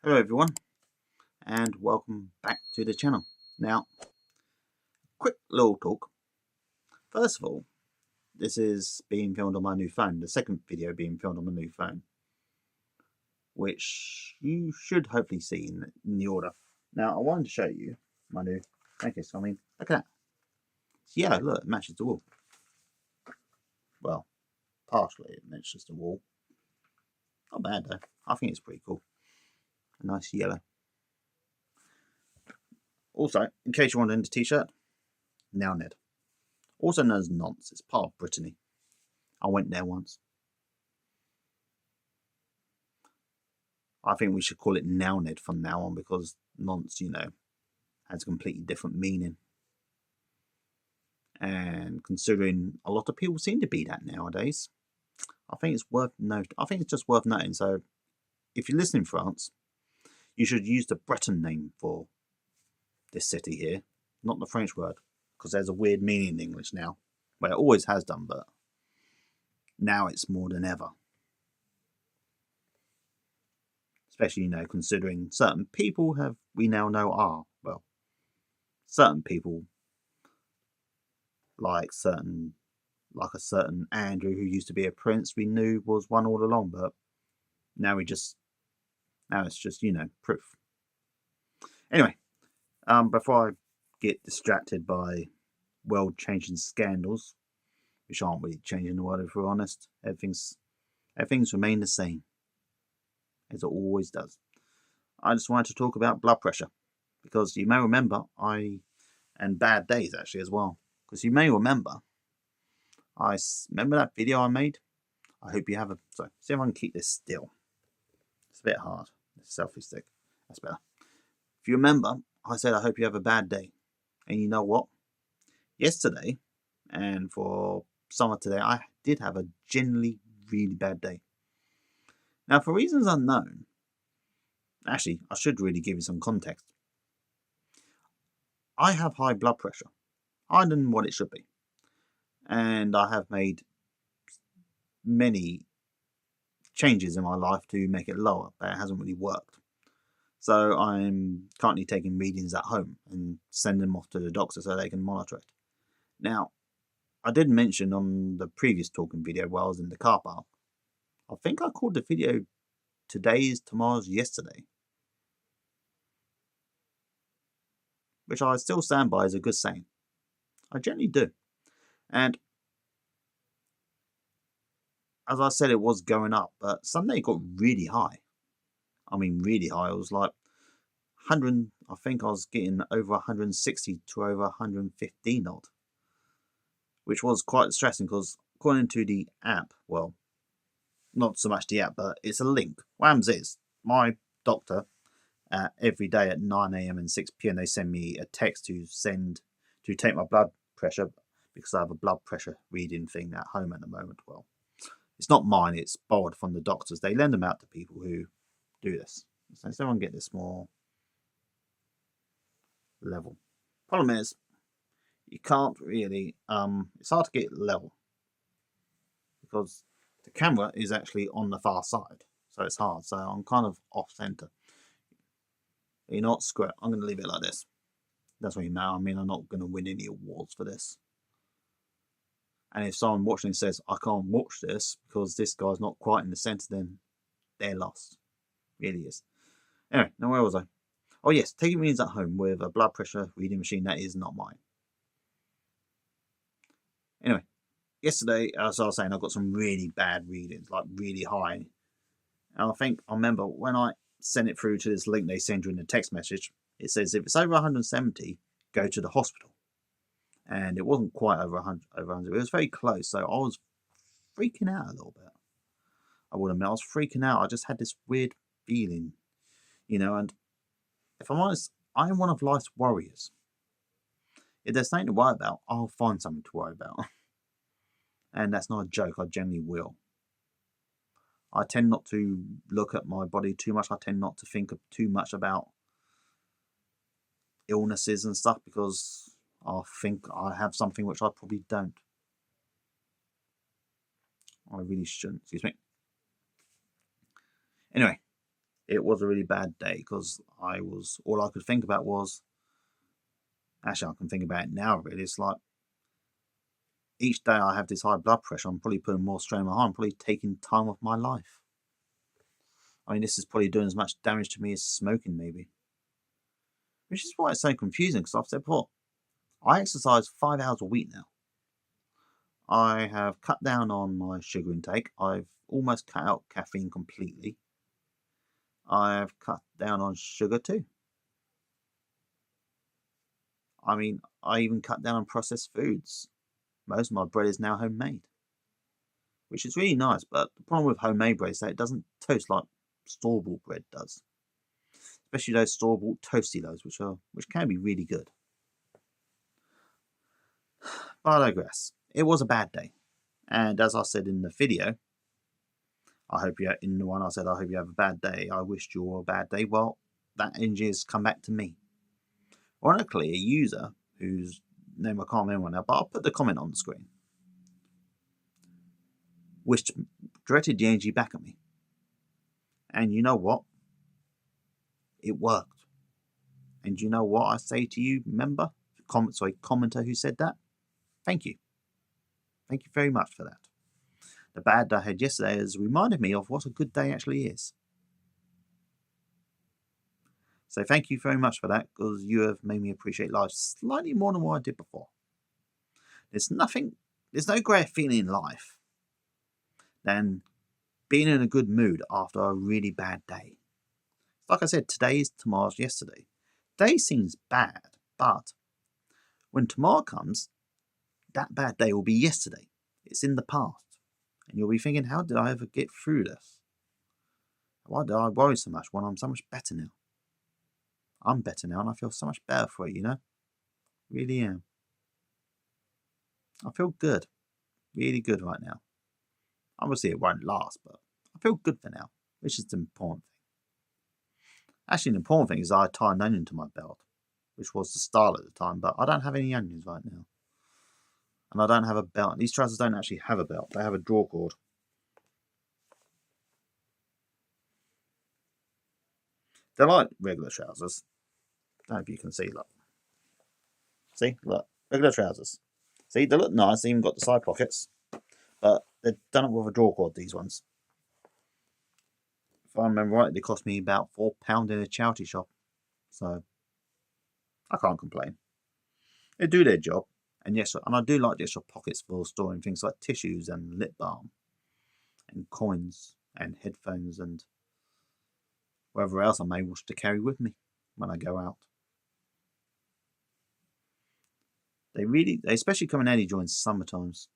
Hello everyone and welcome back to the channel. Now, quick little talk. First of all, this is being filmed on my new phone, the second video being filmed on my new phone, which you should hopefully see in the order. Now, I wanted to show you my new case. I mean, look at that. It's yellow, look, it matches the wall. Well, partially it matches the wall. Not bad though, I think it's pretty cool. A nice yellow. Also, in case you wanted a t-shirt, Now Ned. Also known as Nonce, it's part of Brittany. I went there once. I think we should call it Now Ned from now on because Nonce, has a completely different meaning. And considering a lot of people seem to be that nowadays, I think it's just worth noting. So if you live in France, you should use the Breton name for this city here, not the French word, because there's a weird meaning in English now. Well, it always has done, but now it's more than ever. Especially, considering certain people we now know are, well, certain people like a certain Andrew who used to be a prince we knew was one all along, but now it's just, proof. Anyway, before I get distracted by world-changing scandals, which aren't really changing the world if we're honest, everything's remained the same, as it always does. I just wanted to talk about blood pressure, because you may remember and bad days actually as well, because you may remember, remember that video I made? I hope you have sorry, see if I can keep this still. It's a bit hard, this selfie stick, that's better. If you remember, I said I hope you have a bad day, and you know what? Yesterday, and for some of today, I did have a generally really bad day. Now, for reasons unknown, actually, I should really give you some context. I have high blood pressure, higher than what it should be, and I have made many changes in my life to make it lower, but it hasn't really worked. So I'm currently taking readings at home and sending them off to the doctor so they can monitor it. Now, I did mention on the previous talking video while I was in the car park, I think I called the video today's, tomorrow's, yesterday, which I still stand by as a good saying. I generally do. And as I said, it was going up, but Sunday it got really high. I mean, really high. It was like 100, I think I was getting over 160 to over 115 odd, which was quite distressing because according to the app, well, not so much the app, but it's a link. What is my doctor every day at 9 AM and 6 PM they send me a text to take my blood pressure because I have a blood pressure reading thing at home at the moment. Well, it's not mine, it's borrowed from the doctors. They lend them out to people who do this. So everyone get this more level. Problem is, you can't really, it's hard to get level because the camera is actually on the far side, so it's hard. So I'm kind of off center. You're not square. I'm going to leave it like this. That's what you know. I mean, I'm not going to win any awards for this. And if someone watching says, I can't watch this because this guy's not quite in the center, then they're lost. Really is. Anyway, now where was I? Oh yes, taking readings at home with a blood pressure reading machine, that is not mine. Anyway, yesterday, as I was saying, I got some really bad readings, like really high. And I remember when I sent it through to this link they send you in the text message, it says if it's over 170, go to the hospital. And it wasn't quite over 100. It was very close, so I was freaking out a little bit. I would admit, I was freaking out. I just had this weird feeling, and if I'm honest, I'm one of life's warriors. If there's something to worry about, I'll find something to worry about. And that's not a joke, I generally will. I tend not to look at my body too much. I tend not to think too much about illnesses and stuff because I think I have something which I probably don't. I really shouldn't, excuse me. Anyway, it was a really bad day because all I could think about was, actually I can think about it now really, it's like each day I have this high blood pressure, I'm probably putting more strain on my heart, I'm probably taking time off my life. I mean, this is probably doing as much damage to me as smoking maybe. Which is why it's so confusing, because I've said before, I exercise 5 hours a week now. I have cut down on my sugar intake. I've almost cut out caffeine completely. I've cut down on sugar too. I mean, I even cut down on processed foods. Most of my bread is now homemade, which is really nice, but the problem with homemade bread is that it doesn't toast like store-bought bread does. Especially those store-bought toasty loaves, which can be really good. But I digress. It was a bad day. And as I said in the video, I hope you have a bad day. I wished you all a bad day. Well, that energy has come back to me. Ironically, a user whose name I can't remember now, but I'll put the comment on the screen, directed the energy back at me. And you know what? It worked. And you know what I say to you, commenter who said that? Thank you. Thank you very much for that. The bad day I had yesterday has reminded me of what a good day actually is. So thank you very much for that, because you have made me appreciate life slightly more than what I did before. There's no greater feeling in life than being in a good mood after a really bad day. Like I said, today is tomorrow's yesterday. Today seems bad, but when tomorrow comes, that bad day will be yesterday. It's in the past. And you'll be thinking, how did I ever get through this? Why did I worry so much when I'm so much better now? I'm better now and I feel so much better for it, you know? Really am. I feel good. Really good right now. Obviously it won't last, but I feel good for now, which is the important thing. Actually, the important thing is I tie an onion to my belt, which was the style at the time, but I don't have any onions right now. And I don't have a belt. These trousers don't actually have a belt. They have a draw cord. They're like regular trousers. I don't know if you can see, look. See, look. Regular trousers. See, they look nice. They even got the side pockets. But they're done up with a draw cord, these ones. If I remember right, they cost me about £4 in a charity shop. So, I can't complain. They do their job. And yes, and I do like the extra pockets for storing things like tissues and lip balm and coins and headphones and whatever else I may wish to carry with me when I go out. They especially come in handy during summer times.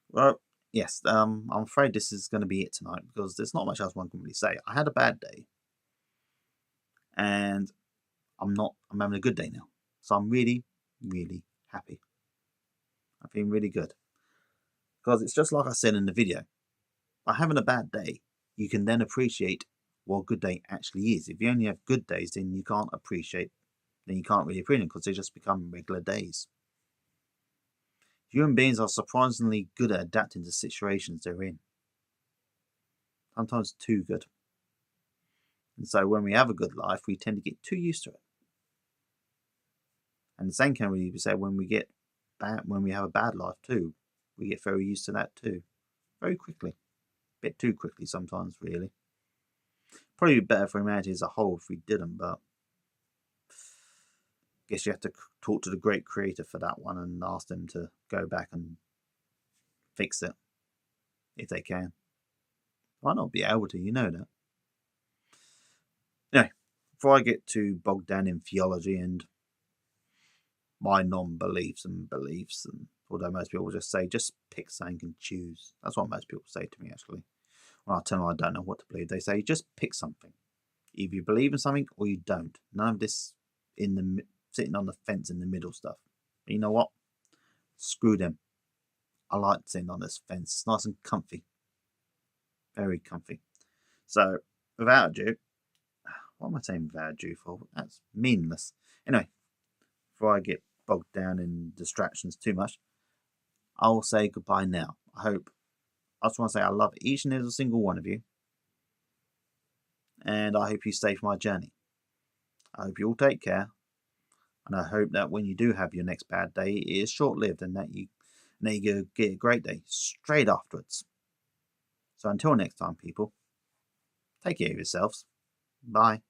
Well, yes, I'm afraid this is going to be it tonight because there's not much else one can really say. I had a bad day and I'm having a good day now. So I'm really, really happy. I'm feeling really good. Because it's just like I said in the video. By having a bad day, you can then appreciate what a good day actually is. If you only have good days, then you can't really appreciate them because they just become regular days. Human beings are surprisingly good at adapting to situations they're in. Sometimes too good. And so when we have a good life, we tend to get too used to it. And the same can really be said when we have a bad life too. We get very used to that too. Very quickly. A bit too quickly sometimes, really. Probably be better for humanity as a whole if we didn't, but I guess you have to talk to the great creator for that one and ask them to go back and fix it. If they can. Might not be able to, you know that. Anyway, before I get too bogged down in theology and my non-beliefs and beliefs, and although most people just say, just pick something and choose. That's what most people say to me, actually. When I tell them I don't know what to believe, they say, just pick something. Either you believe in something or you don't. None of this sitting on the fence in the middle stuff. But you know what? Screw them. I like sitting on this fence. It's nice and comfy. Very comfy. So, without ado, what am I saying without ado for? That's meaningless. Anyway, before I get bogged down in distractions too much, I will say goodbye now. I hope I just want to say I love each and every single one of you. And I hope you stay for my journey. I hope you all take care. And I hope that when you do have your next bad day, it is short-lived and that you get a great day straight afterwards. So until next time, people, take care of yourselves. Bye.